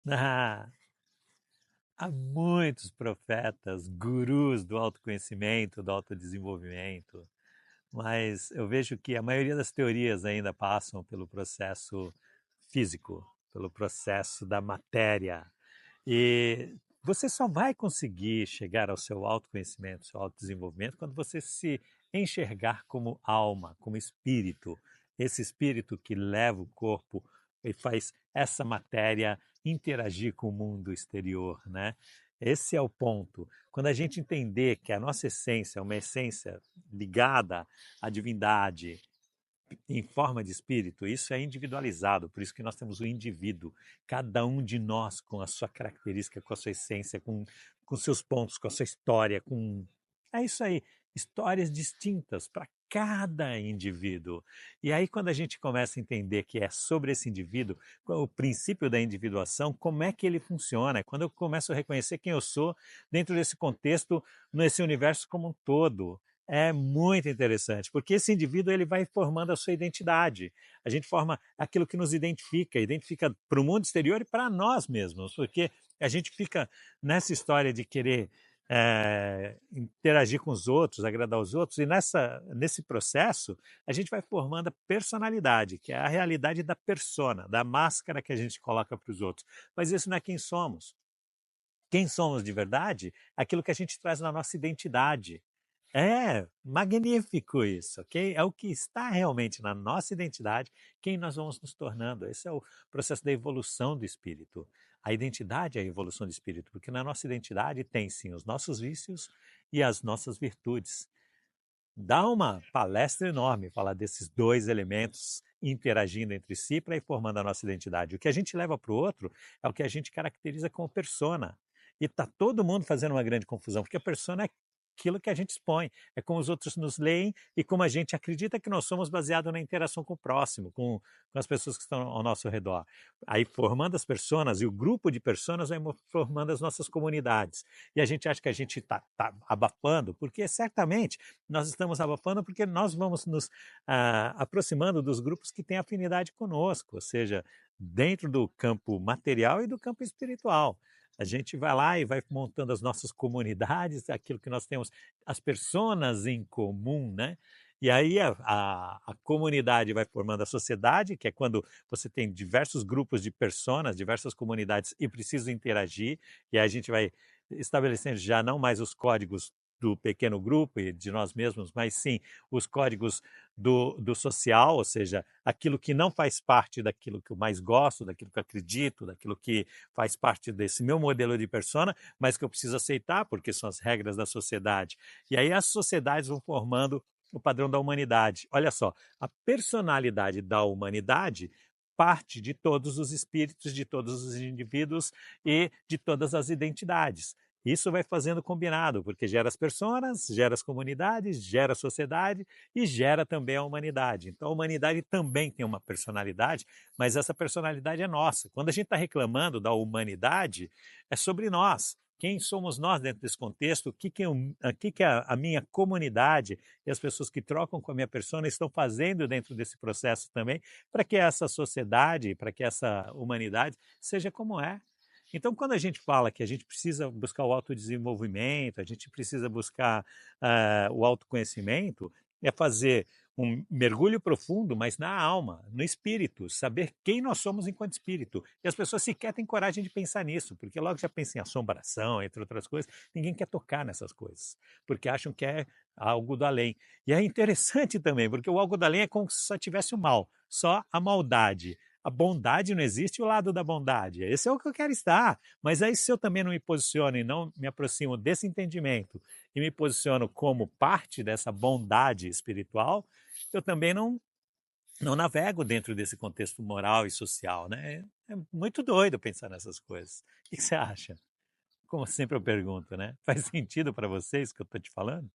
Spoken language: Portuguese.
Ah, há muitos profetas, gurus do autoconhecimento, do autodesenvolvimento, mas eu vejo que a maioria das teorias ainda passam pelo processo físico, pelo processo da matéria. E você só vai conseguir chegar ao seu autoconhecimento, seu autodesenvolvimento, quando você se enxergar como alma, como espírito. Esse espírito que leva o corpo e faz essa matéria interagir com o mundo exterior, né? Esse é o ponto. Quando a gente entender que a nossa essência é uma essência ligada à divindade, em forma de espírito, isso é individualizado, por isso que nós temos o indivíduo, cada um de nós com a sua característica, com a sua essência, com seus pontos, com a sua história, com. É isso aí, histórias distintas para cada indivíduo. E aí, quando a gente começa a entender que é sobre esse indivíduo, o princípio da individuação, como é que ele funciona? Quando eu começo a reconhecer quem eu sou dentro desse contexto, nesse universo como um todo. É muito interessante, porque esse indivíduo ele vai formando a sua identidade. A gente forma aquilo que nos identifica, identifica para o mundo exterior e para nós mesmos, porque a gente fica nessa história de querer interagir com os outros, agradar os outros, e nesse processo a gente vai formando a personalidade, que é a realidade da persona, da máscara que a gente coloca para os outros. Mas isso não é quem somos. Quem somos de verdade? Aquilo que a gente traz na nossa identidade. É, magnífico isso, ok? É o que está realmente na nossa identidade, quem nós vamos nos tornando. Esse é o processo da evolução do espírito. A identidade é a evolução do espírito, porque na nossa identidade tem sim os nossos vícios e as nossas virtudes. Dá uma palestra enorme falar desses dois elementos interagindo entre si para ir formando a nossa identidade. O que a gente leva para o outro é o que a gente caracteriza como persona. E está todo mundo fazendo uma grande confusão, porque a persona é aquilo que a gente expõe, é como os outros nos leem e como a gente acredita que nós somos baseado na interação com o próximo, com as pessoas que estão ao nosso redor. Aí formando as personas, e o grupo de personas vai formando as nossas comunidades. E a gente acha que a gente está abafando, porque certamente nós estamos abafando porque nós vamos nos aproximando dos grupos que têm afinidade conosco, ou seja, dentro do campo material e do campo espiritual. A gente vai lá e vai montando as nossas comunidades, aquilo que nós temos, as pessoas em comum, né? E aí a comunidade vai formando a sociedade, que é quando você tem diversos grupos de pessoas, diversas comunidades e precisa interagir, e aí a gente vai estabelecendo já não mais os códigos do pequeno grupo e de nós mesmos, mas sim os códigos do social, ou seja, aquilo que não faz parte daquilo que eu mais gosto, daquilo que eu acredito, daquilo que faz parte desse meu modelo de persona, mas que eu preciso aceitar porque são as regras da sociedade. E aí as sociedades vão formando o padrão da humanidade. Olha só, a personalidade da humanidade parte de todos os espíritos, de todos os indivíduos e de todas as identidades. Isso vai fazendo combinado, porque gera as pessoas, gera as comunidades, gera a sociedade e gera também a humanidade. Então a humanidade também tem uma personalidade, mas essa personalidade é nossa. Quando a gente está reclamando da humanidade, é sobre nós. Quem somos nós dentro desse contexto? O que a minha comunidade e as pessoas que trocam com a minha persona estão fazendo dentro desse processo também, para que essa sociedade, para que essa humanidade seja como é. Então, quando a gente fala que a gente precisa buscar o autodesenvolvimento, a gente precisa buscar o autoconhecimento, é fazer um mergulho profundo, mas na alma, no espírito, saber quem nós somos enquanto espírito. E as pessoas sequer têm coragem de pensar nisso, porque logo já pensam em assombração, entre outras coisas, ninguém quer tocar nessas coisas, porque acham que é algo do além. E é interessante também, porque o algo do além é como se só tivesse o mal, só a maldade. A bondade não existe, o lado da bondade. Esse é o que eu quero estar. Mas aí, se eu também não me posiciono e não me aproximo desse entendimento e me posiciono como parte dessa bondade espiritual, eu também não navego dentro desse contexto moral e social, né? É muito doido pensar nessas coisas. O que você acha? Como sempre eu pergunto, né? Faz sentido para vocês que eu estou te falando?